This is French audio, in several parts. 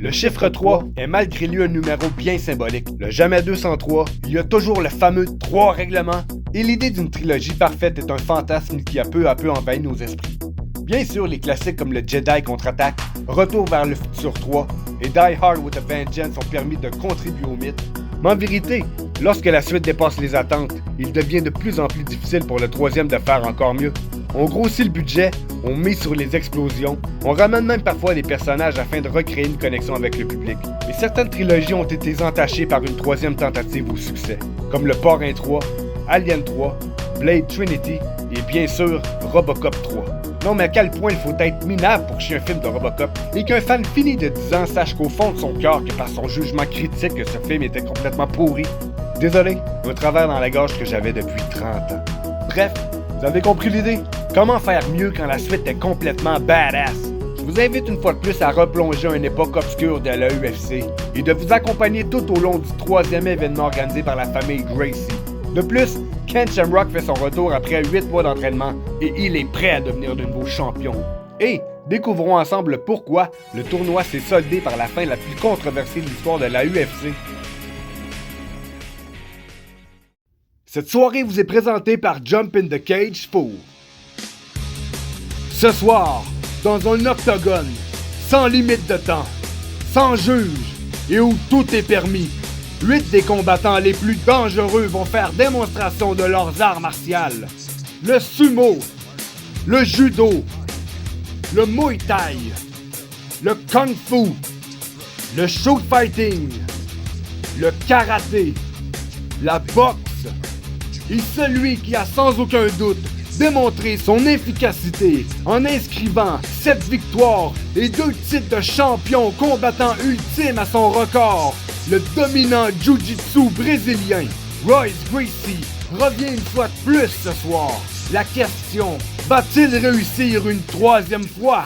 Le chiffre 3 est malgré lui un numéro bien symbolique. Le jamais 203, il y a toujours le fameux 3 règlements, et l'idée d'une trilogie parfaite est un fantasme qui a peu à peu envahi nos esprits. Bien sûr, les classiques comme le Jedi contre-attaque, Retour vers le futur 3 et Die Hard with a Vengeance ont permis de contribuer au mythe. Mais en vérité, lorsque la suite dépasse les attentes, il devient de plus en plus difficile pour le troisième de faire encore mieux. On grossit le budget, on mise sur les explosions, on ramène même parfois des personnages afin de recréer une connexion avec le public. Et certaines trilogies ont été entachées par une troisième tentative au succès, comme le Parrain 3, Alien 3, Blade Trinity et bien sûr Robocop 3. Non mais à quel point il faut être minable pour chier un film de Robocop et qu'un fan fini de 10 ans sache qu'au fond de son cœur que par son jugement critique que ce film était complètement pourri. Désolé, un travers dans la gorge que j'avais depuis 30 ans. Bref, vous avez compris l'idée? Comment faire mieux quand la suite est complètement badass? Je vous invite une fois de plus à replonger à une époque obscure de la UFC et de vous accompagner tout au long du troisième événement organisé par la famille Gracie. De plus, Ken Shamrock fait son retour après 8 mois d'entraînement et il est prêt à devenir de nouveau champion. Et découvrons ensemble pourquoi le tournoi s'est soldé par la fin la plus controversée de l'histoire de la UFC. Cette soirée vous est présentée par Jump in the Cage Fool. Ce soir, dans un octogone, sans limite de temps, sans juge et où tout est permis, 8 des combattants les plus dangereux vont faire démonstration de leurs arts martiales. Le sumo, le judo, le muay thai, le kung fu, le shoot fighting, le karaté, la boxe et celui qui a sans aucun doute démontré son efficacité en inscrivant 7 victoires et 2 titres de champion combattant ultime à son record. Le dominant jiu-jitsu brésilien, Royce Gracie, revient une fois de plus ce soir. La question, va-t-il réussir une troisième fois?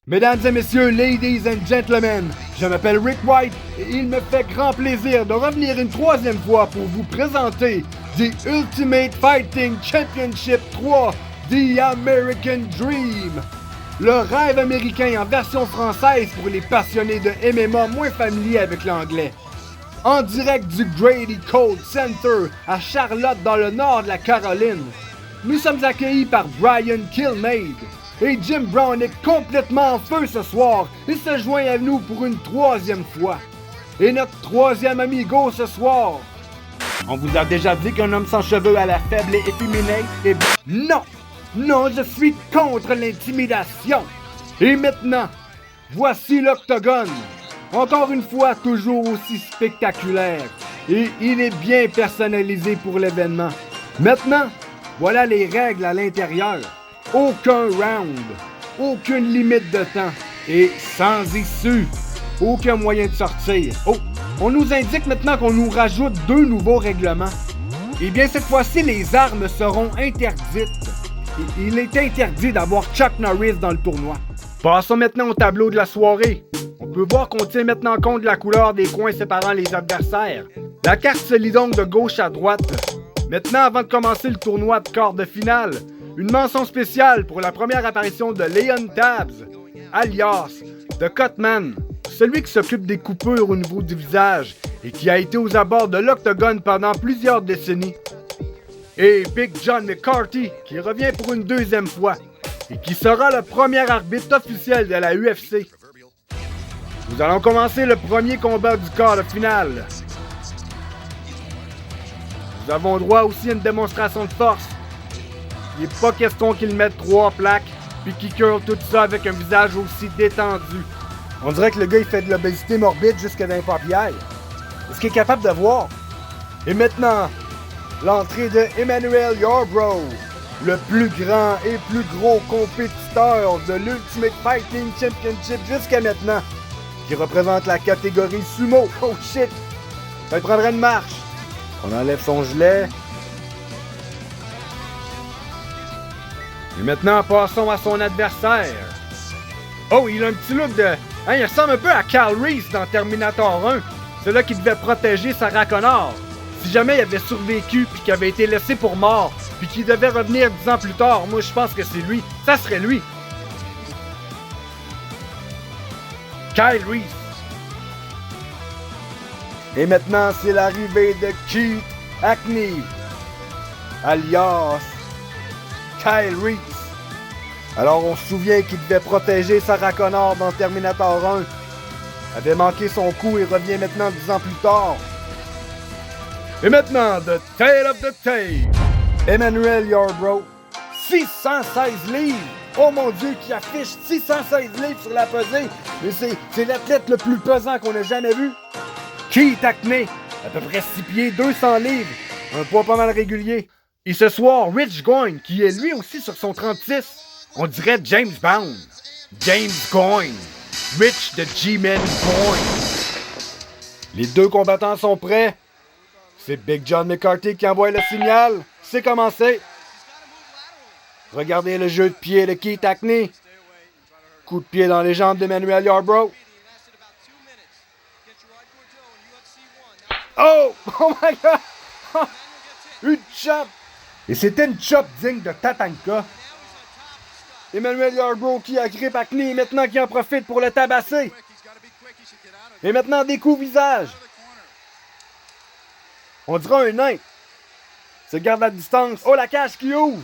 Mesdames et messieurs, ladies and gentlemen, je m'appelle Rick White et il me fait grand plaisir de revenir une troisième fois pour vous présenter The Ultimate Fighting Championship 3, The American Dream. Le rêve américain en version française pour les passionnés de MMA moins familiers avec l'anglais. En direct du Grady Colt Center à Charlotte dans le nord de la Caroline, nous sommes accueillis par Brian Kilmeade. Et Jim Brown est complètement en feu ce soir et se joint à nous pour une troisième fois. Et notre troisième amigo ce soir. On vous a déjà dit qu'un homme sans cheveux a l'air faible et efféminé? Et non! Non, je suis contre l'intimidation! Et maintenant, voici l'octogone. Encore une fois, toujours aussi spectaculaire. Et il est bien personnalisé pour l'événement. Maintenant, voilà les règles à l'intérieur. Aucun round, aucune limite de temps et sans issue. Aucun moyen de sortir. Oh, on nous indique maintenant qu'on nous rajoute 2 nouveaux règlements. Eh bien, cette fois-ci, les armes seront interdites. Il est interdit d'avoir Chuck Norris dans le tournoi. Passons maintenant au tableau de la soirée. On peut voir qu'on tient maintenant compte de la couleur des coins séparant les adversaires. La carte se lit donc de gauche à droite. Maintenant, avant de commencer le tournoi de quart de finale, une mention spéciale pour la première apparition de Leon Tabs, alias The Cutman, celui qui s'occupe des coupures au niveau du visage et qui a été aux abords de l'octogone pendant plusieurs décennies. Et Big John McCarthy, qui revient pour une deuxième fois et qui sera le premier arbitre officiel de la UFC. Nous allons commencer le premier combat du quart de finale. Nous avons droit aussi à une démonstration de force. Il n'est pas question qu'il mette 3 plaques puis qu'il curle tout ça avec un visage aussi détendu. On dirait que le gars il fait de l'obésité morbide jusque dans les paupières. Est-ce qu'il est capable de voir? Et maintenant, l'entrée de Emmanuel Yarbrough, le plus grand et plus gros compétiteur de l'Ultimate Fighting Championship jusqu'à maintenant, qui représente la catégorie sumo. Oh shit! Ça lui prendrait une marche. On enlève son gilet. Et maintenant, passons à son adversaire. Oh, il a un petit look de... Hein, il ressemble un peu à Kyle Reese dans Terminator 1. Celui-là qui devait protéger Sarah Connor. Si jamais il avait survécu puis qu'il avait été laissé pour mort, puis qu'il devait revenir 10 ans plus tard, moi je pense que c'est lui. Ça serait lui. Kyle Reese. Et maintenant, c'est l'arrivée de Keith Hackney, alias Kyle Reese. Alors, on se souvient qu'il devait protéger Sarah Connor dans Terminator 1. Avait manqué son coup et revient maintenant 10 ans plus tard. Et maintenant, The Tale of the Tape. Emmanuel Yarbrough, 616 livres. Oh mon Dieu, qui affiche 616 livres sur la pesée. Mais c'est l'athlète le plus pesant qu'on ait jamais vu. Keith Hackney, à peu près 6 pieds, 200 livres. Un poids pas mal régulier. Et ce soir, Rich Goyne, qui est lui aussi sur son 36. On dirait James Bond. James Goyne. Rich de G-Man Goyne. Les deux combattants sont prêts. C'est Big John McCarthy qui envoie le signal. C'est commencé. Regardez le jeu de pied de Keith Hackney. Coup de pied dans les jambes d'Emmanuel Yarbrough. Oh! Oh my God! Une chop! Et c'était une chop digne de Tatanka. Emmanuel Yarbrough qui agrippe Hackney et maintenant qui en profite pour le tabasser. Et maintenant des coups visage. On dirait un nain. Se garde à distance. Oh, la cage qui ouvre!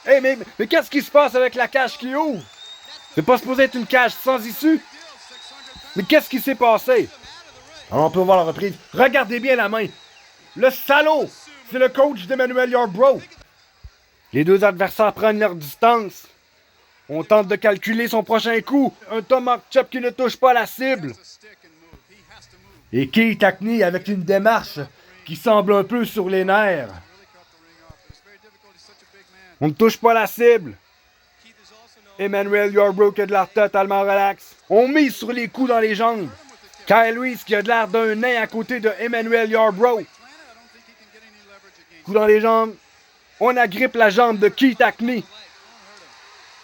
Hey, mais qu'est-ce qui se passe avec la cage qui ouvre? C'est pas supposé être une cage sans issue? Mais qu'est-ce qui s'est passé? Alors on peut voir la reprise. Regardez bien la main. Le salaud! C'est le coach d'Emmanuel Yarbrough. Les deux adversaires prennent leur distance. On tente de calculer son prochain coup. Un tomahawk chop qui ne touche pas la cible. Et Keith Hackney avec une démarche qui semble un peu sur les nerfs. On ne touche pas la cible. Emmanuel Yarbrough qui a de l'air totalement relax. On mise sur les coups dans les jambes. Kyle Reese qui a de l'air d'un nain à côté de Emmanuel Yarbrough. Coup dans les jambes. On agrippe la jambe de Keith Hackney.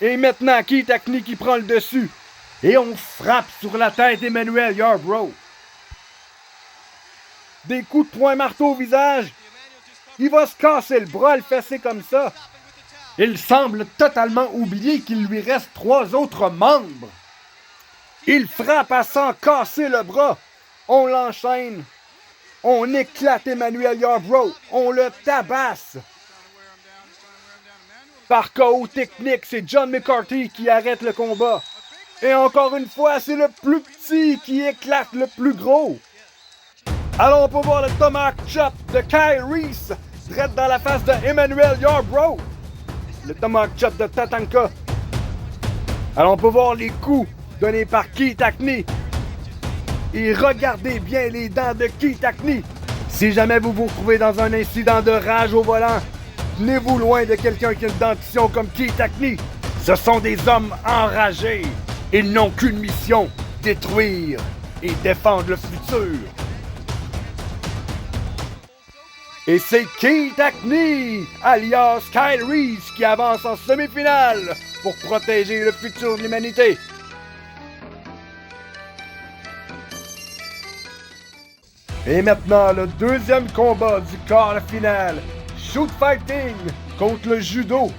Et maintenant, Keith Hackney qui prend le dessus. Et on frappe sur la tête d'Emmanuel Yarbrough. Des coups de poing marteau au visage. Il va se casser le bras, le fesser comme ça. Il semble totalement oublier qu'il lui reste 3 autres membres. Il frappe à s'en casser le bras. On l'enchaîne. On éclate Emmanuel Yarbrough. On le tabasse. Par KO technique, c'est John McCarthy qui arrête le combat. Et encore une fois, c'est le plus petit qui éclate le plus gros. Alors on peut voir le tomahawk chop de Kyle Reese, direct dans la face de Emmanuel Yarbrough. Le tomahawk chop de Tatanka. Alors on peut voir les coups donnés par Keith Hackney. Et regardez bien les dents de Keith Hackney. Si jamais vous vous retrouvez dans un incident de rage au volant, tenez-vous loin de quelqu'un qui a une dentition comme Keith Hackney. Ce sont des hommes enragés. Ils n'ont qu'une mission, détruire et défendre le futur. Et c'est Keith Hackney, alias Kyle Reese, qui avance en semi-finale pour protéger le futur de l'humanité. Et maintenant, le deuxième combat du quart de finale. Shoot Fighting contre le judo.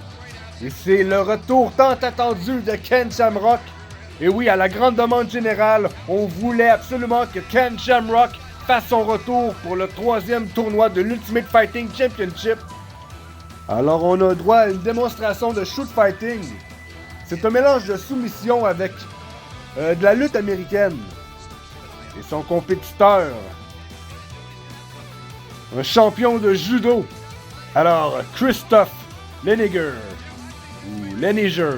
Et c'est le retour tant attendu de Ken Shamrock. Et oui, à la grande demande générale, on voulait absolument que Ken Shamrock fasse son retour pour le 3e tournoi de l'Ultimate Fighting Championship. Alors on a droit à une démonstration de Shoot Fighting. C'est un mélange de soumission avec de la lutte américaine. Et son compétiteur, un champion de judo. Alors, Christoph Leniger, ou Leniger,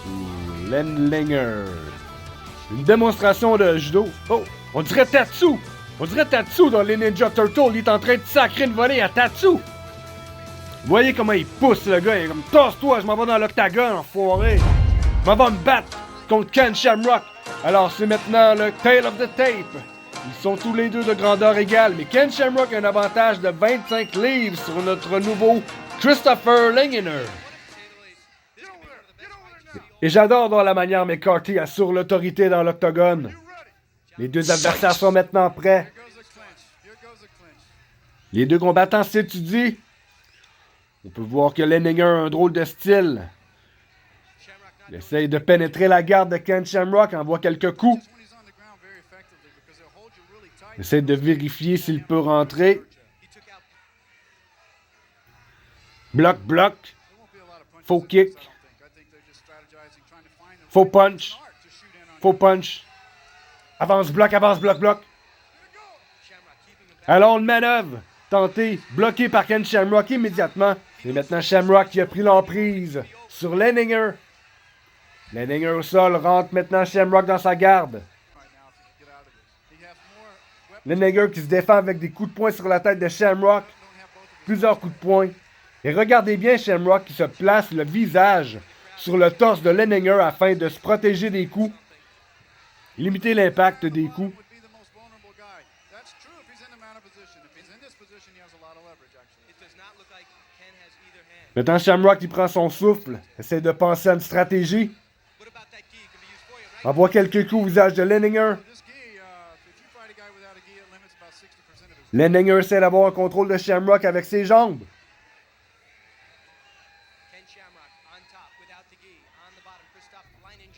ou Lenlinger. Une démonstration de judo. Oh, on dirait Tatsu. On dirait Tatsu dans les Ninja Turtles. Il est en train de sacrer une volée à Tatsu. Vous voyez comment il pousse le gars. Il est comme, tasse-toi, je m'en vais dans l'octagone, enfoiré. Je m'en vais me battre contre Ken Shamrock. Alors, c'est maintenant le Tale of the Tape. Ils sont tous les deux de grandeur égale, mais Ken Shamrock a un avantage de 25 livres sur notre nouveau Christopher Lenginer. Et j'adore dans la manière McCarthy assure l'autorité dans l'octogone. Les deux adversaires sont maintenant prêts. Les deux combattants s'étudient. On peut voir que Lenginer a un drôle de style. Il essaye de pénétrer la garde de Ken Shamrock, envoie quelques coups. Essaie de vérifier s'il peut rentrer. Bloc, bloc. Faux kick. Faux punch. Faux punch. Avance, bloc, bloc. Alors, une manœuvre. Tenté, bloqué par Ken Shamrock immédiatement. Et maintenant, Shamrock qui a pris l'emprise sur Leininger. Leininger au sol, rentre maintenant Shamrock dans sa garde. Leininger qui se défend avec des coups de poing sur la tête de Shamrock. Plusieurs coups de poing. Et regardez bien Shamrock qui se place le visage sur le torse de Leininger afin de se protéger des coups. Limiter l'impact des coups. Maintenant, Shamrock qui prend son souffle, essaie de penser à une stratégie. Envoie quelques coups au visage de Leininger. Leininger essaie d'avoir un contrôle de Shamrock avec ses jambes.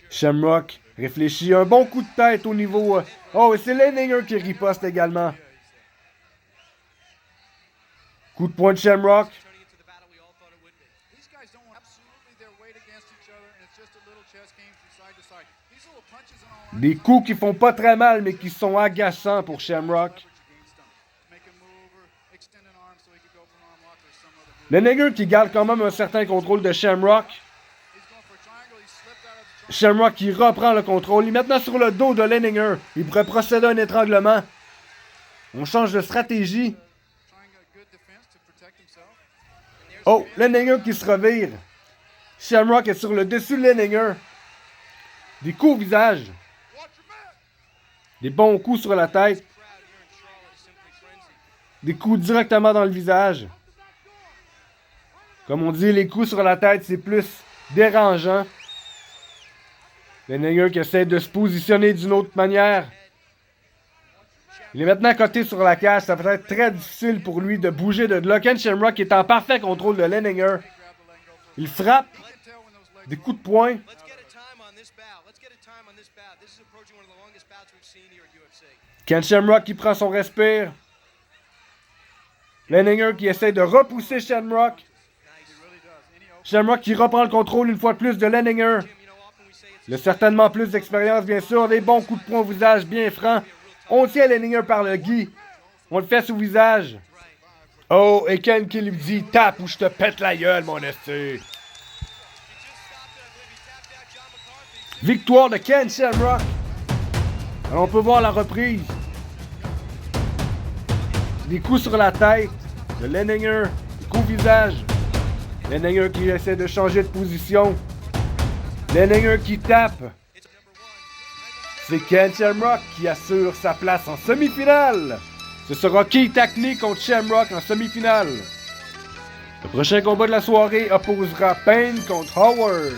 Shamrock réfléchit, un bon coup de tête au niveau... Oh, et c'est Leininger qui riposte également. Coup de poing de Shamrock. Des coups qui font pas très mal, mais qui sont agaçants pour Shamrock. Leininger qui garde quand même un certain contrôle de Shamrock. Shamrock qui reprend le contrôle. Il est maintenant sur le dos de Leininger. Il pourrait procéder à un étranglement. On change de stratégie. Oh, Leininger qui se revire. Shamrock est sur le dessus de Leininger. Des coups au visage. Des bons coups sur la tête. Des coups directement dans le visage. Comme on dit, les coups sur la tête, c'est plus dérangeant. Leininger qui essaie de se positionner d'une autre manière. Il est maintenant coté sur la cage. Ça va être très difficile pour lui de bouger de là. Ken Shamrock est en parfait contrôle de Leininger. Il frappe. Des coups de poing. Ken Shamrock qui prend son respire. Leininger qui essaie de repousser Shamrock. Shamrock qui reprend le contrôle une fois de plus de Leininger. Il a certainement plus d'expérience, bien sûr. Des bons coups de poing au visage bien francs. On tient Leininger par le gui. On le fait sous visage. Oh, et Ken qui lui dit « Tape ou je te pète la gueule, mon esti. » Victoire de Ken Shamrock. Alors on peut voir la reprise. Des coups sur la tête de Leininger. Des coups au visage. Leininger qui essaie de changer de position. Leininger qui tape. C'est Ken Shamrock qui assure sa place en semi-finale. Ce sera Keith Hackney contre Shamrock en semi-finale. Le prochain combat de la soirée opposera Payne contre Howard.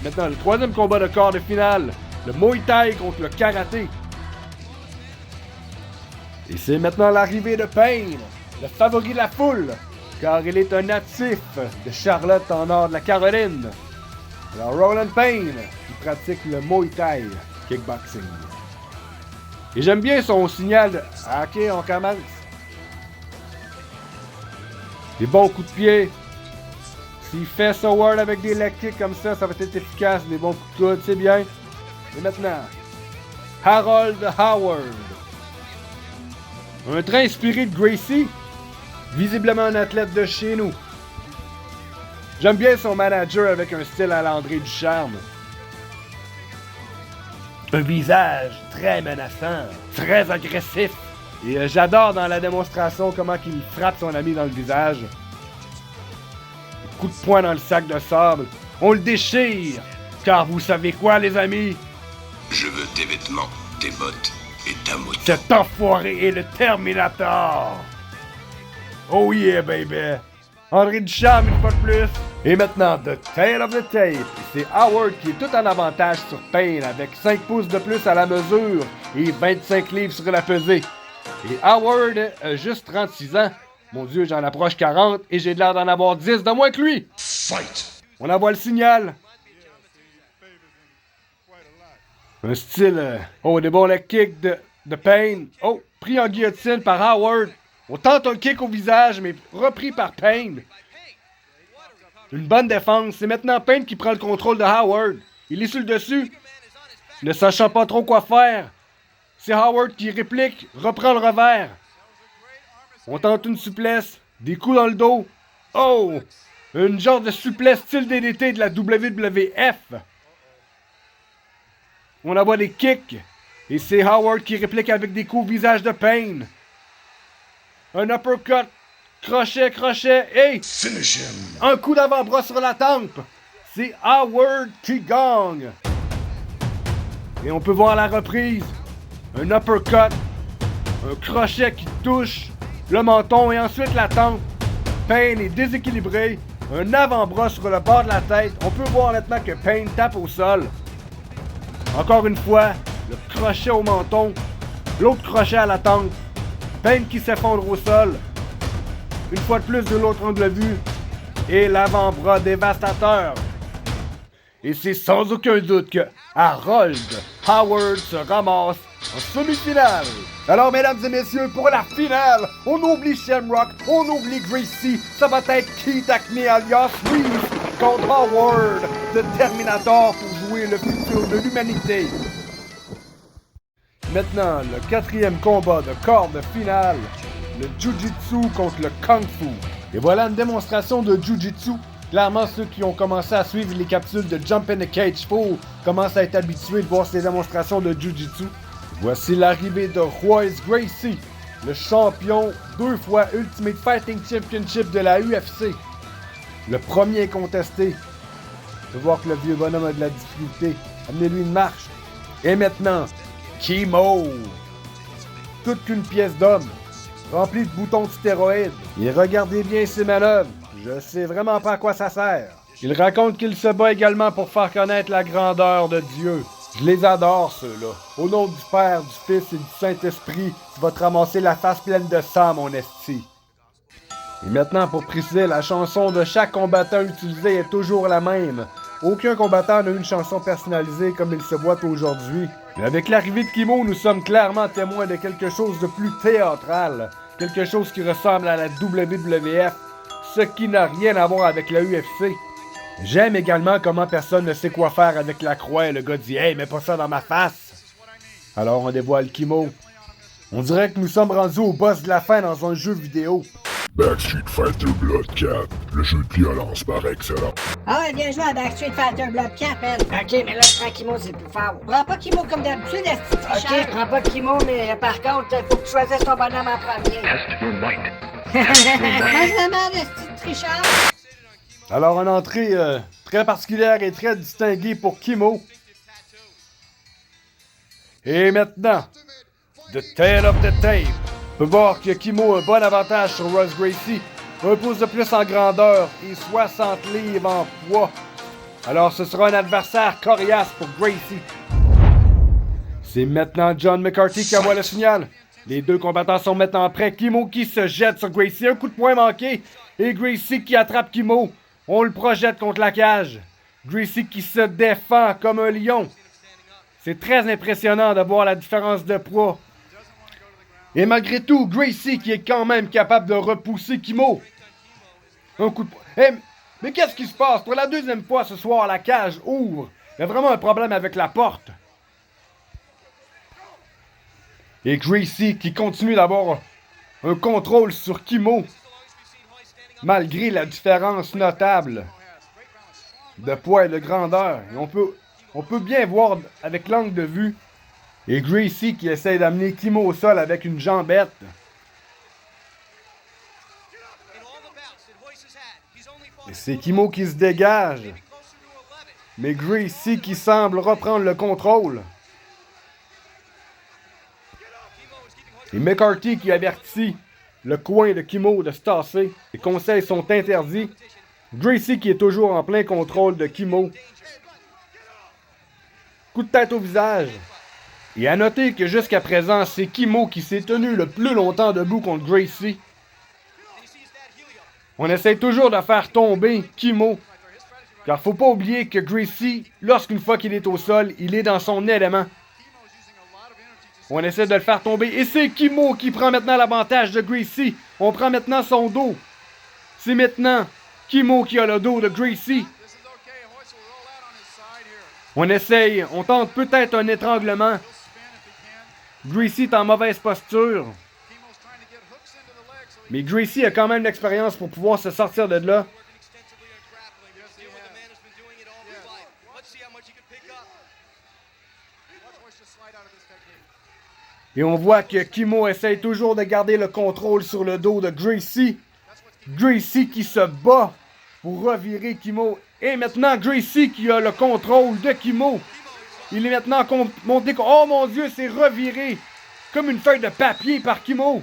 Maintenant, le troisième combat de quart de finale. Le Muay Thai contre le Karaté. Et c'est maintenant l'arrivée de Payne, le favori de la foule, car il est un natif de Charlotte en nord de la Caroline. Alors Roland Payne, qui pratique le Muay Thai kickboxing. Et j'aime bien son signal de « Ok, on commence ». Des bons coups de pied. S'il fait Howard avec des leg kicks comme ça, ça va être efficace. Des bons coups de coude, c'est bien. Et maintenant, Harold Howard. Un train inspiré de Gracie. Visiblement un athlète de chez nous. J'aime bien son manager avec un style à l'André Ducharme. Un visage très menaçant, très agressif. Et j'adore dans la démonstration comment il frappe son ami dans le visage. Coup de poing dans le sac de sable. On le déchire. Car vous savez quoi, les amis? Je veux tes vêtements, tes bottes et ta moto. Cet enfoiré est le Terminator. Oh yeah, baby. André Ducharme une fois de plus. Et maintenant, The Tale of the Tape. C'est Howard qui est tout en avantage sur Payne avec 5 pouces de plus à la mesure et 25 livres sur la pesée. Et Howard a juste 36 ans. Mon Dieu, j'en approche 40 et j'ai l'air d'en avoir 10 de moins que lui. Fight! On envoie le signal. Un style... Oh, des bons leg kicks de Payne. Oh, pris en guillotine par Howard. On tente un kick au visage, mais repris par Payne. Une bonne défense. C'est maintenant Payne qui prend le contrôle de Howard. Il est sur le dessus. Ne sachant pas trop quoi faire. C'est Howard qui réplique, reprend le revers. On tente une souplesse. Des coups dans le dos. Oh! Une genre de souplesse style DDT de la WWF. On envoie des kicks. Et c'est Howard qui réplique avec des coups au visage de Payne. Un uppercut. Crochet, crochet. Et... Finish him. un coup d'avant-bras sur la tempe. C'est Howard qui gagne. Et on peut voir la reprise. Un uppercut. Un crochet qui touche le menton et ensuite la tempe. Payne est déséquilibré. Un avant-bras sur le bord de la tête. On peut voir maintenant que Payne tape au sol. Encore une fois, le crochet au menton. L'autre crochet à la tempe. Payne qui s'effondre au sol. Une fois de plus de l'autre angle vu. Et l'avant-bras dévastateur. Et c'est sans aucun doute que Harold Howard se ramasse en semi-finale. Alors, mesdames et messieurs, pour la finale, on oublie Shamrock, on oublie Gracie. Ça va être Keith Acme alias Reeves contre Howard, le Terminator, pour jouer le futur de l'humanité. Maintenant, le quatrième combat de quart de finale, le Jiu-Jitsu contre le Kung Fu. Et voilà une démonstration de Jiu-Jitsu. Clairement, ceux qui ont commencé à suivre les capsules de Jump in the Cage 4 commencent à être habitués de voir ces démonstrations de Jiu-Jitsu. Voici l'arrivée de Royce Gracie, le champion 2 fois Ultimate Fighting Championship de la UFC. Le premier contesté. On peut voir que le vieux bonhomme a de la difficulté. Amenez-lui une marche. Et maintenant, Kimo. Toute qu'une pièce d'homme, remplie de boutons de stéroïdes. Et regardez bien ses manœuvres. Je sais vraiment pas à quoi ça sert. Il raconte qu'il se bat également pour faire connaître la grandeur de Dieu. Je les adore, ceux-là. Au nom du Père, du Fils et du Saint-Esprit, tu vas te ramasser la face pleine de sang, mon esti. Et maintenant, pour préciser, la chanson de chaque combattant utilisé est toujours la même. Aucun combattant n'a une chanson personnalisée comme il se voit aujourd'hui. Mais avec l'arrivée de Kimo, nous sommes clairement témoins de quelque chose de plus théâtral. Quelque chose qui ressemble à la WWF, ce qui n'a rien à voir avec la UFC. J'aime également comment personne ne sait quoi faire avec la croix et le gars dit « Hey, mets pas ça dans ma face! » Alors on dévoile Kimo. On dirait que nous sommes rendus au boss de la fin dans un jeu vidéo. Backstreet Fighter Blood Cap, le jeu de violence par excellence. Ah ouais, bien joué à Backstreet Fighter Blood Cap, man. Ok, mais là, je prends Kimo, c'est plus fort. Prends pas Kimo comme d'habitude, est-ce que Ok, prends pas Kimo, mais par contre, faut que tu choisisses ton bonhomme en premier. Moi, je demande, est-ce que tricheur? Alors une entrée très particulière et très distinguée pour Kimo. Et maintenant, The Tale of the Tape. On peut voir que Kimo a un bon avantage sur Royce Gracie. Un pouce de plus en grandeur et 60 livres en poids. Alors ce sera un adversaire coriace pour Gracie. C'est maintenant John McCarthy qui envoie le signal. Les deux combattants sont maintenant prêts. Kimo qui se jette sur Gracie. Un coup de poing manqué. Et Gracie qui attrape Kimo. On le projette contre la cage. Gracie qui se défend comme un lion. C'est très impressionnant de voir la différence de poids. Et malgré tout, Gracie qui est quand même capable de repousser Kimo. Un coup de poing. Hey, mais qu'est-ce qui se passe? Pour la deuxième fois ce soir, la cage ouvre. Il y a vraiment un problème avec la porte. Et Gracie qui continue d'avoir un contrôle sur Kimo. Malgré la différence notable de poids et de grandeur. Et on peut bien voir avec l'angle de vue. Et Gracie qui essaie d'amener Kimo au sol avec une jambette. Et c'est Kimo qui se dégage. Mais Gracie qui semble reprendre le contrôle. Et McCarthy qui avertit le coin de Kimo de se tasser. Les conseils sont interdits. Gracie qui est toujours en plein contrôle de Kimo. Coup de tête au visage. Et à noter que jusqu'à présent, c'est Kimo qui s'est tenu le plus longtemps debout contre Gracie. On essaie toujours de faire tomber Kimo. Car faut pas oublier que Gracie, lorsqu'une fois qu'il est au sol, il est dans son élément. On essaie de le faire tomber. Et c'est Kimo qui prend maintenant l'avantage de Gracie. On prend maintenant son dos. C'est maintenant Kimo qui a le dos de Gracie. On essaye, on tente peut-être un étranglement. Gracie est en mauvaise posture. Mais Gracie a quand même l'expérience pour pouvoir se sortir de là. Et on voit que Kimo essaye toujours de garder le contrôle sur le dos de Gracie. Gracie qui se bat pour revirer Kimo. Et maintenant Gracie qui a le contrôle de Kimo. Il est maintenant monté. Oh mon Dieu, c'est reviré comme une feuille de papier par Kimo.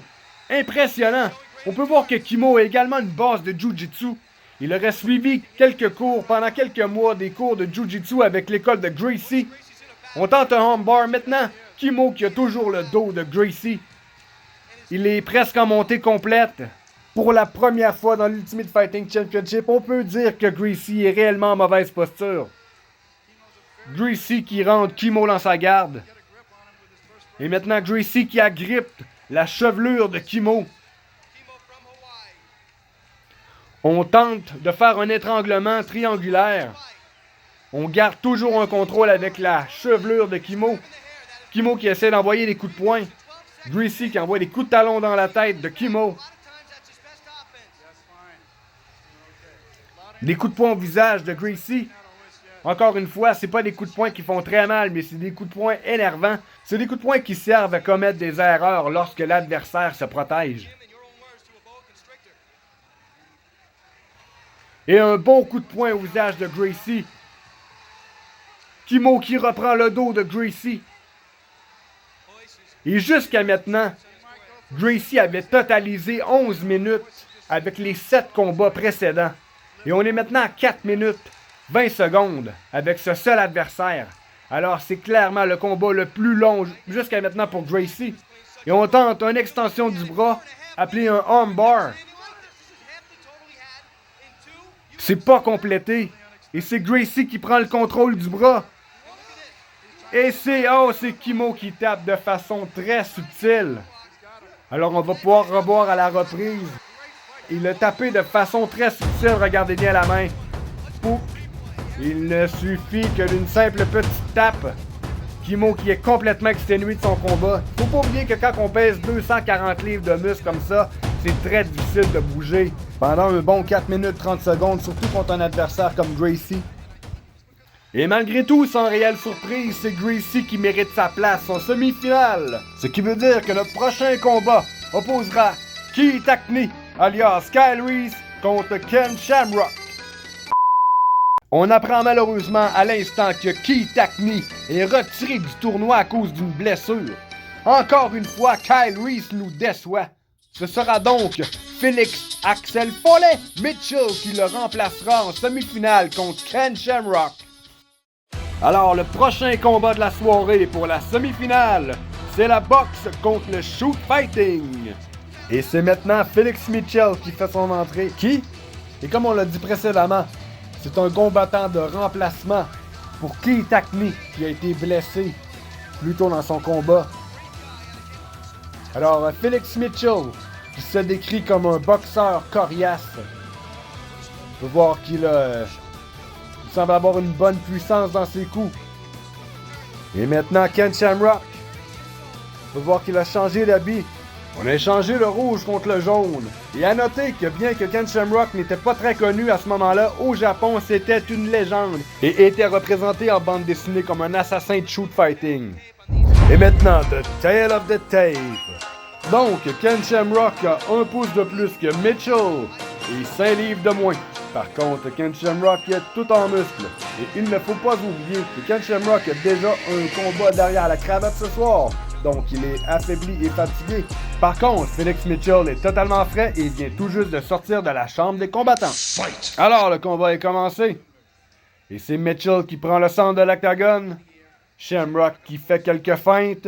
Impressionnant. On peut voir que Kimo a également une base de Jiu-Jitsu. Il aurait suivi quelques cours pendant quelques mois, des cours de Jiu-Jitsu avec l'école de Gracie. On tente un armbar maintenant. Kimo qui a toujours le dos de Gracie. Il est presque en montée complète. Pour la première fois dans l'Ultimate Fighting Championship, on peut dire que Gracie est réellement en mauvaise posture. Gracie qui rentre Kimo dans sa garde. Et maintenant Gracie qui agrippe la chevelure de Kimo. On tente de faire un étranglement triangulaire. On garde toujours un contrôle avec la chevelure de Kimo. Kimo qui essaie d'envoyer des coups de poing. Gracie qui envoie des coups de talon dans la tête de Kimo. Des coups de poing au visage de Gracie. Encore une fois, c'est pas des coups de poing qui font très mal, mais c'est des coups de poing énervants. C'est des coups de poing qui servent à commettre des erreurs lorsque l'adversaire se protège. Et un bon coup de poing au visage de Gracie. Kimo qui reprend le dos de Gracie. Et jusqu'à maintenant, Gracie avait totalisé 11 minutes avec les 7 combats précédents. Et on est maintenant à 4 minutes 20 secondes avec ce seul adversaire. Alors c'est clairement le combat le plus long jusqu'à maintenant pour Gracie. Et on tente une extension du bras, appelé un armbar. C'est pas complété. Et c'est Gracie qui prend le contrôle du bras. Et c'est Kimo qui tape de façon très subtile. Alors on va pouvoir revoir à la reprise. Il a tapé de façon très subtile, regardez bien la main. Pouf. Il ne suffit que d'une simple petite tape. Kimo qui est complètement exténué de son combat. Faut pas oublier que quand on pèse 240 livres de muscle comme ça, c'est très difficile de bouger pendant un bon 4 minutes 30 secondes, surtout contre un adversaire comme Gracie. Et malgré tout, sans réelle surprise, c'est Gracie qui mérite sa place en semi-finale. Ce qui veut dire que notre prochain combat opposera Keith Hackney, alias Kyle Reese, contre Ken Shamrock. On apprend malheureusement à l'instant que Keith Hackney est retiré du tournoi à cause d'une blessure. Encore une fois, Kyle Reese nous déçoit. Ce sera donc Félix Axel Follet Mitchell qui le remplacera en semi-finale contre Ken Shamrock. Alors, le prochain combat de la soirée pour la semi-finale, c'est la boxe contre le shoot fighting. Et c'est maintenant Félix Mitchell qui fait son entrée. Qui? Et comme on l'a dit précédemment, c'est un combattant de remplacement pour Keith Hackney qui a été blessé plus tôt dans son combat. Alors, Félix Mitchell, qui se décrit comme un boxeur coriace. On peut voir qu'il semble avoir une bonne puissance dans ses coups. Et maintenant, Ken Shamrock. On peut voir qu'il a changé d'habit. On a échangé le rouge contre le jaune. Et à noter que bien que Ken Shamrock n'était pas très connu à ce moment-là, au Japon, c'était une légende et était représenté en bande dessinée comme un assassin de shoot fighting. Et maintenant, The Tale of the Tape. Donc, Ken Shamrock a 1 pouce de plus que Mitchell et 5 livres de moins. Par contre, Ken Shamrock est tout en muscle. Et il ne faut pas oublier que Ken Shamrock a déjà un combat derrière la cravate ce soir. Donc il est affaibli et fatigué. Par contre, Félix Mitchell est totalement frais et il vient tout juste de sortir de la chambre des combattants. Alors le combat est commencé. Et c'est Mitchell qui prend le centre de l'octagone. Shamrock qui fait quelques feintes.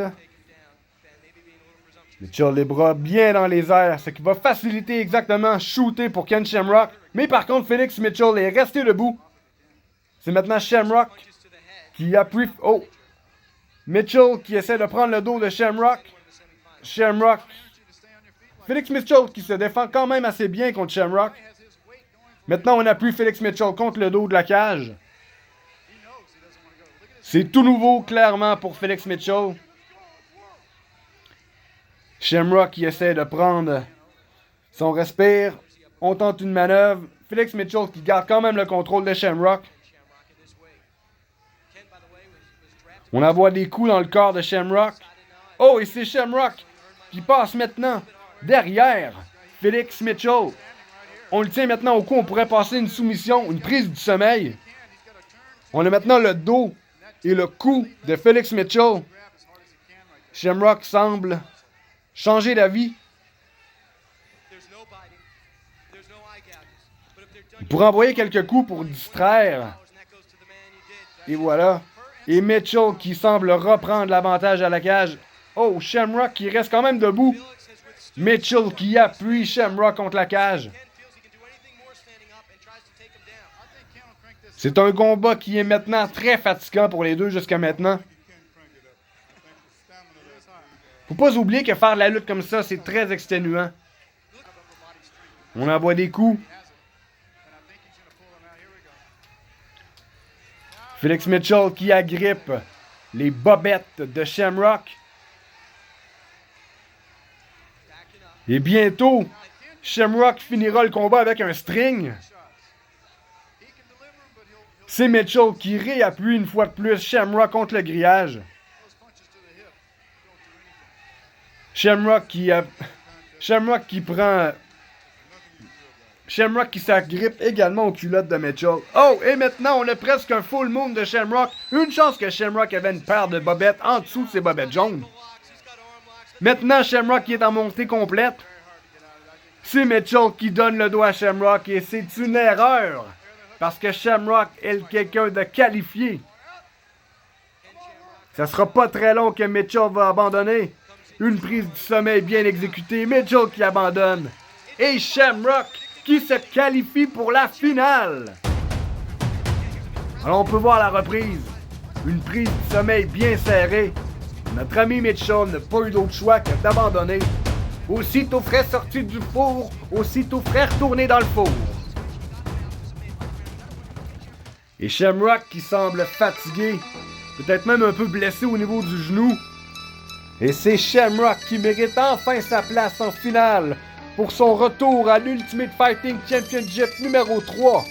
Mitchell les bras bien dans les airs, ce qui va faciliter exactement shooter pour Ken Shamrock. Mais par contre, Félix Mitchell est resté debout. C'est maintenant Shamrock qui appuie... Oh! Mitchell qui essaie de prendre le dos de Shamrock. Shamrock. Felix Mitchell qui se défend quand même assez bien contre Shamrock. Maintenant, on appuie Felix Mitchell contre le dos de la cage. C'est tout nouveau, clairement, pour Felix Mitchell. Shamrock qui essaie de prendre son respire. On tente une manœuvre. Felix Mitchell qui garde quand même le contrôle de Shamrock. On envoie des coups dans le corps de Shamrock. Oh, et c'est Shamrock qui passe maintenant derrière Felix Mitchell. On le tient maintenant au cou. On pourrait passer une soumission, une prise du sommeil. On a maintenant le dos et le cou de Felix Mitchell. Shamrock semble changer d'avis. Il pourrait envoyer quelques coups pour distraire. Et voilà. Et Mitchell qui semble reprendre l'avantage à la cage. Oh, Shamrock qui reste quand même debout. Mitchell qui appuie Shamrock contre la cage. C'est un combat qui est maintenant très fatigant pour les deux jusqu'à maintenant. Faut pas oublier que faire de la lutte comme ça, c'est très exténuant. On envoie des coups. Felix Mitchell qui agrippe les bobettes de Shamrock. Et bientôt, Shamrock finira le combat avec un string. C'est Mitchell qui réappuie une fois de plus Shamrock contre le grillage. Shamrock qui s'agrippe également aux culottes de Mitchell. Oh, et maintenant, on a presque un full moon de Shamrock. Une chance que Shamrock avait une paire de bobettes en dessous de ses bobettes jaunes. Maintenant, Shamrock qui est en montée complète. C'est Mitchell qui donne le dos à Shamrock et c'est une erreur. Parce que Shamrock est quelqu'un de qualifié. Ça sera pas très long que Mitchell va abandonner. Une prise du sommeil bien exécutée. Mitchell qui abandonne. Et Shamrock qui se qualifie pour la finale. Alors on peut voir la reprise. Une prise du sommeil bien serrée. Notre ami Mitchell n'a pas eu d'autre choix que d'abandonner. Aussitôt frais sorti du four, aussitôt frais retourné dans le four. Et Shamrock qui semble fatigué, peut-être même un peu blessé au niveau du genou. Et c'est Shamrock qui mérite enfin sa place en finale pour son retour à l'Ultimate Fighting Championship numéro 3.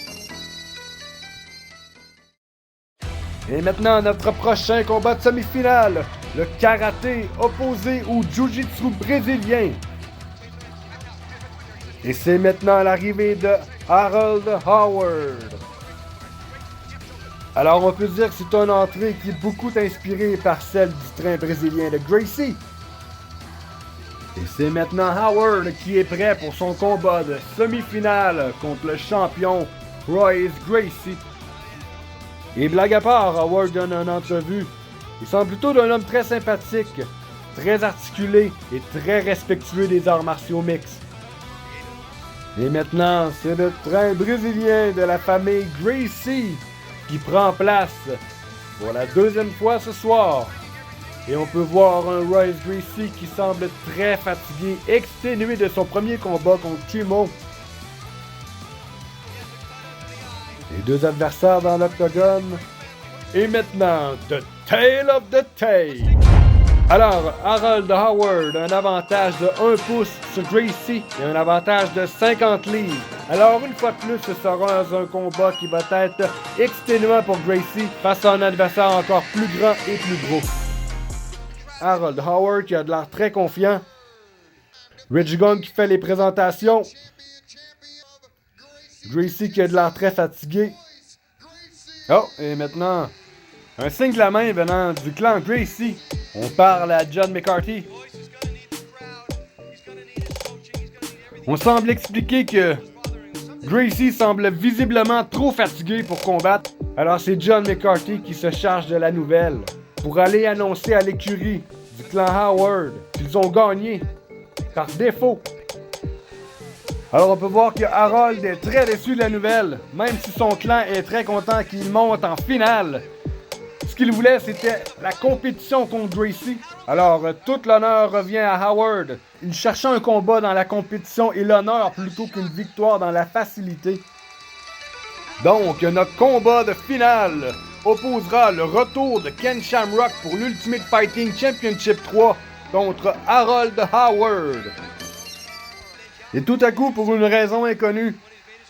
Et maintenant, notre prochain combat de semi-finale, le karaté opposé au jiu-jitsu brésilien. Et c'est maintenant l'arrivée de Harold Howard. Alors on peut dire que c'est une entrée qui est beaucoup inspirée par celle du train brésilien de Gracie. Et c'est maintenant Howard qui est prêt pour son combat de semi-finale contre le champion Royce Gracie. Et blague à part, Howard donne une entrevue. Il semble plutôt d'un homme très sympathique, très articulé et très respectueux des arts martiaux mixtes. Et maintenant, c'est le train brésilien de la famille Gracie qui prend place pour la deuxième fois ce soir. Et on peut voir un Royce Gracie qui semble très fatigué, exténué de son premier combat contre Chimo. Les deux adversaires dans l'octogone. Et maintenant, The Tale of the Tape. Alors, Harold Howard a un avantage de 1 pouce sur Gracie et un avantage de 50 livres. Alors, une fois de plus, ce sera un combat qui va être exténuant pour Gracie face à un adversaire encore plus grand et plus gros. Harold Howard qui a de l'air très confiant. Rich Gunn qui fait les présentations. Gracie qui a de l'air très fatigué. Oh, et maintenant, un signe de la main venant du clan Gracie. On parle à John McCarthy. On semble expliquer que Gracie semble visiblement trop fatigué pour combattre. Alors c'est John McCarthy qui se charge de la nouvelle pour aller annoncer à l'écurie du clan Howard qu'ils ont gagné par défaut. Alors on peut voir que Harold est très déçu de la nouvelle, même si son clan est très content qu'il monte en finale. Ce qu'il voulait, c'était la compétition contre Gracie. Alors, tout l'honneur revient à Howard. Il cherchait un combat dans la compétition et l'honneur plutôt qu'une victoire dans la facilité. Donc, notre combat de finale opposera le retour de Ken Shamrock pour l'Ultimate Fighting Championship 3 contre Harold Howard. Et tout à coup, pour une raison inconnue,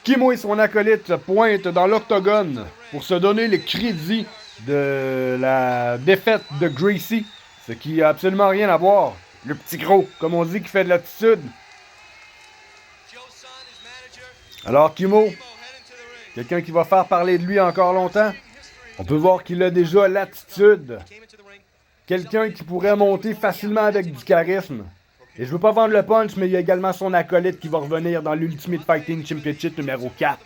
Kimo et son acolyte pointent dans l'octogone pour se donner le crédit de la défaite de Gracie, ce qui n'a absolument rien à voir. Le petit gros, comme on dit, qui fait de l'attitude. Alors Kimo, quelqu'un qui va faire parler de lui encore longtemps, on peut voir qu'il a déjà l'attitude. Quelqu'un qui pourrait monter facilement avec du charisme. Et je veux pas vendre le punch, mais il y a également son acolyte qui va revenir dans l'Ultimate Fighting Championship numéro 4.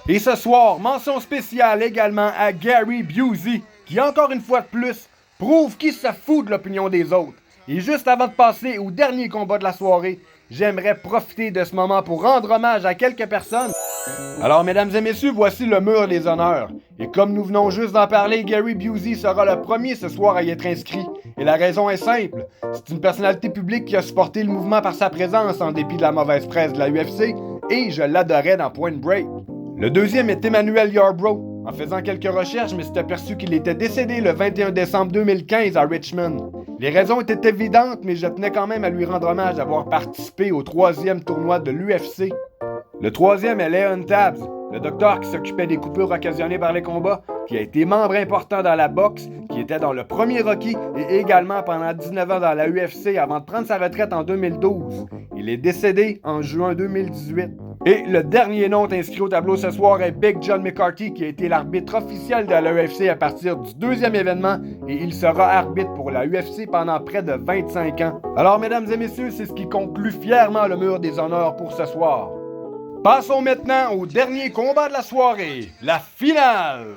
Et ce soir, mention spéciale également à Gary Busey, qui encore une fois de plus, prouve qu'il se fout de l'opinion des autres. Et juste avant de passer au dernier combat de la soirée, j'aimerais profiter de ce moment pour rendre hommage à quelques personnes. Alors, mesdames et messieurs, voici le mur des honneurs. Et comme nous venons juste d'en parler, Gary Busey sera le premier ce soir à y être inscrit. Et la raison est simple. C'est une personnalité publique qui a supporté le mouvement par sa présence en dépit de la mauvaise presse de la UFC, et je l'adorais dans Point Break. Le deuxième est Emmanuel Yarbrough. En faisant quelques recherches, je me suis aperçu qu'il était décédé le 21 décembre 2015 à Richmond. Les raisons étaient évidentes, mais je tenais quand même à lui rendre hommage d'avoir participé au 3e tournoi de l'UFC. Le troisième est Leon Tabbs, le docteur qui s'occupait des coupures occasionnées par les combats, qui a été membre important dans la boxe, qui était dans le premier Rocky et également pendant 19 ans dans la UFC avant de prendre sa retraite en 2012. Il est décédé en juin 2018. Et le dernier nom inscrit au tableau ce soir est Big John McCarthy, qui a été l'arbitre officiel de la UFC à partir du deuxième événement, et il sera arbitre pour la UFC pendant près de 25 ans. Alors, mesdames et messieurs, c'est ce qui conclut fièrement le mur des honneurs pour ce soir. Passons maintenant au dernier combat de la soirée, la finale.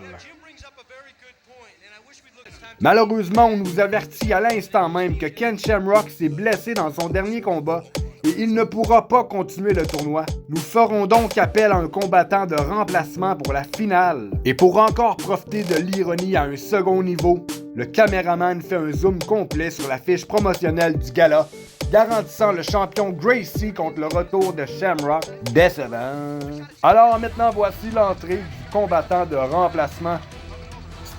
Malheureusement, on nous avertit à l'instant même que Ken Shamrock s'est blessé dans son dernier combat et il ne pourra pas continuer le tournoi. Nous ferons donc appel à un combattant de remplacement pour la finale. Et pour encore profiter de l'ironie à un second niveau, le caméraman fait un zoom complet sur la fiche promotionnelle du gala, garantissant le champion Gracie contre le retour de Shamrock. Décevant. Alors maintenant, voici l'entrée du combattant de remplacement,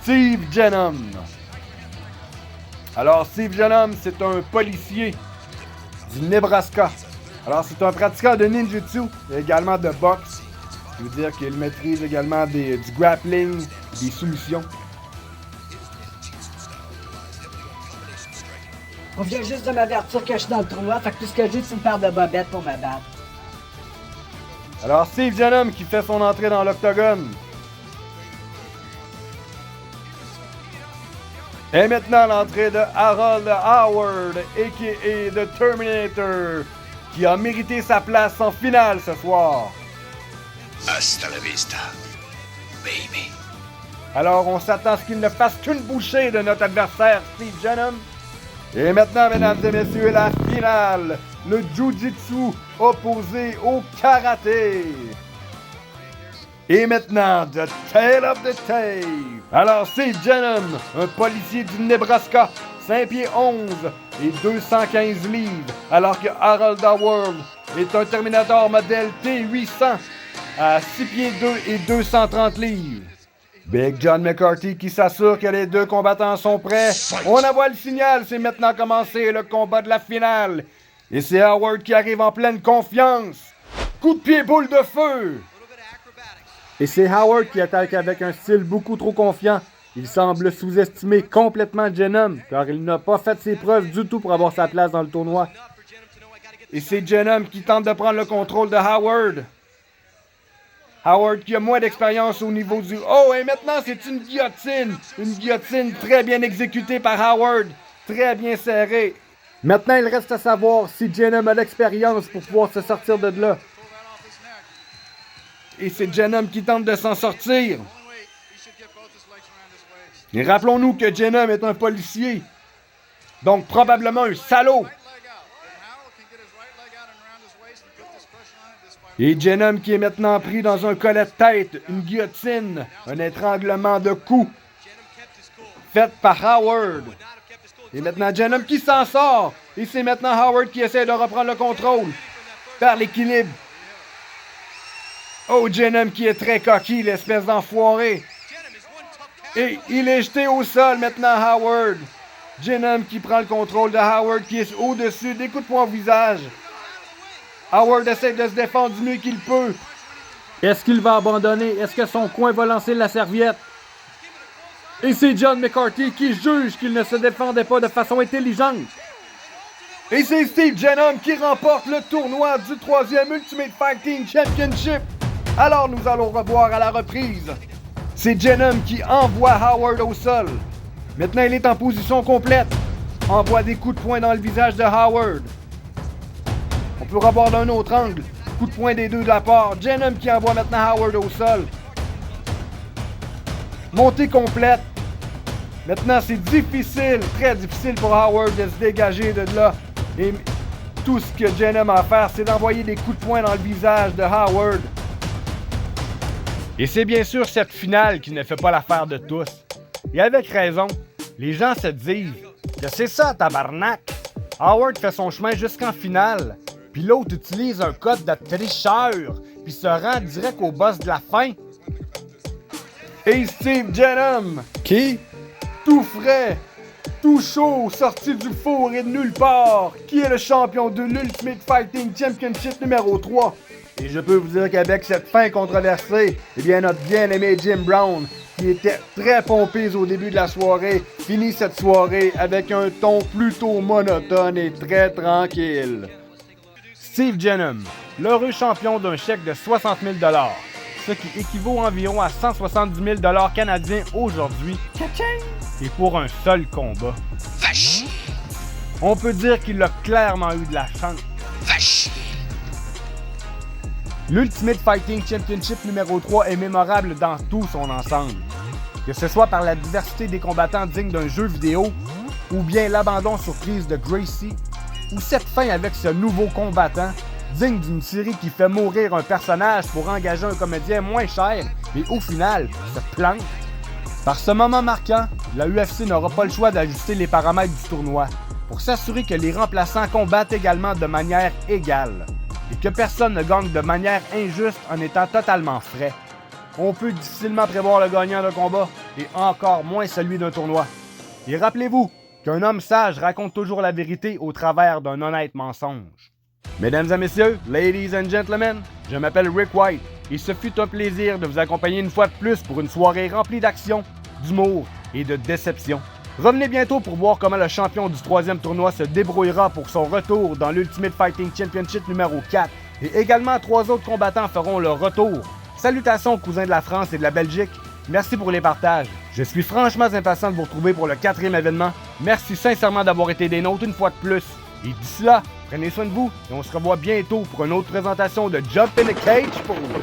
Steve Genum. Alors, Steve Genum, c'est un policier du Nebraska. Alors, c'est un pratiquant de ninjutsu et également de boxe. Ce qui veut dire qu'il maîtrise également du grappling, des solutions. On vient juste de m'avertir que je suis dans le tournoi, fait que tout ce que j'ai, c'est une paire de bobettes pour me battre. Alors, Steve Genum qui fait son entrée dans l'octogone. Et maintenant, l'entrée de Harold Howard, a.k.a. The Terminator, qui a mérité sa place en finale ce soir. Hasta la vista, baby. Alors, on s'attend à ce qu'il ne fasse qu'une bouchée de notre adversaire, Steve Genum. Et maintenant, mesdames et messieurs, la finale, le Jiu-Jitsu opposé au Karaté. Et maintenant, The Tale of the Tape. Alors, c'est Genum, un policier du Nebraska, 5 pieds 11 et 215 livres, alors que Harold Howard est un Terminator modèle T800 à 6 pieds 2 et 230 livres. Big John McCarthy qui s'assure que les deux combattants sont prêts. On envoie le signal, c'est maintenant commencé le combat de la finale. Et c'est Howard qui arrive en pleine confiance. Coup de pied boule de feu. Et c'est Howard qui attaque avec un style beaucoup trop confiant. Il semble sous-estimer complètement Genum, car il n'a pas fait ses preuves du tout pour avoir sa place dans le tournoi. Et c'est Genum qui tente de prendre le contrôle de Howard. Howard qui a moins d'expérience au niveau du... Oh, et maintenant c'est une guillotine! Une guillotine très bien exécutée par Howard, très bien serrée. Maintenant, il reste à savoir si Genum a l'expérience pour pouvoir se sortir de là. Et c'est Genum qui tente de s'en sortir. Et rappelons-nous que Genum est un policier. Donc probablement un salaud. Et Venom qui est maintenant pris dans un collet de tête, une guillotine, un étranglement de cou, fait par Howard. Et maintenant Venom qui s'en sort. Et c'est maintenant Howard qui essaie de reprendre le contrôle. Par l'équilibre. Oh, Venom qui est très coquille, l'espèce d'enfoiré. Et il est jeté au sol maintenant, Howard. Venom qui prend le contrôle de Howard qui est au-dessus, des coups de poing au visage. Howard essaie de se défendre du mieux qu'il peut. Est-ce qu'il va abandonner? Est-ce que son coin va lancer la serviette? Et c'est John McCarthy qui juge qu'il ne se défendait pas de façon intelligente. Et c'est Steve Venom qui remporte le tournoi du 3e Ultimate Fighting Championship. Alors nous allons revoir à la reprise. C'est Venom qui envoie Howard au sol. Maintenant il est en position complète. Envoie des coups de poing dans le visage de Howard. On peut revoir d'un autre angle. Coup de poing des deux de la part. Venom qui envoie maintenant Howard au sol. Montée complète. Maintenant c'est difficile, très difficile pour Howard de se dégager de là. Et tout ce que Venom a à faire, c'est d'envoyer des coups de poing dans le visage de Howard. Et c'est bien sûr cette finale qui ne fait pas l'affaire de tous. Et avec raison, les gens se disent que c'est ça, tabarnak. Howard fait son chemin jusqu'en finale, puis l'autre utilise un code de tricheur, puis se rend direct au boss de la fin. Et Steve Venom, qui, tout frais, tout chaud, sorti du four et de nulle part, qui est le champion de l'Ultimate Fighting Championship numéro 3. Et je peux vous dire qu'avec cette fin controversée, eh bien notre bien-aimé Jim Brown, qui était très pompé au début de la soirée, finit cette soirée avec un ton plutôt monotone et très tranquille. Steve Venom, l'heureux champion d'un chèque de 60 000 $, ce qui équivaut environ à 170 000 $ canadiens aujourd'hui, et pour un seul combat. Vache! On peut dire qu'il a clairement eu de la chance. Vache! L'Ultimate Fighting Championship numéro 3 est mémorable dans tout son ensemble. Que ce soit par la diversité des combattants dignes d'un jeu vidéo, ou bien l'abandon surprise de Gracie, ou cette fin avec ce nouveau combattant, digne d'une série qui fait mourir un personnage pour engager un comédien moins cher, mais au final, se plante. Par ce moment marquant, la UFC n'aura pas le choix d'ajuster les paramètres du tournoi, pour s'assurer que les remplaçants combattent également de manière égale, et que personne ne gagne de manière injuste en étant totalement frais. On peut difficilement prévoir le gagnant d'un combat, et encore moins celui d'un tournoi. Et rappelez-vous qu'un homme sage raconte toujours la vérité au travers d'un honnête mensonge. Mesdames et messieurs, ladies and gentlemen, je m'appelle Rick White, et ce fut un plaisir de vous accompagner une fois de plus pour une soirée remplie d'action, d'humour et de déception. Revenez bientôt pour voir comment le champion du 3e tournoi se débrouillera pour son retour dans l'Ultimate Fighting Championship numéro 4. Et également, 3 autres combattants feront leur retour. Salutations aux cousins de la France et de la Belgique. Merci pour les partages. Je suis franchement impatient de vous retrouver pour le 4e événement. Merci sincèrement d'avoir été des nôtres une fois de plus. Et d'ici là, prenez soin de vous et on se revoit bientôt pour une autre présentation de Jump in the Cage pour vous.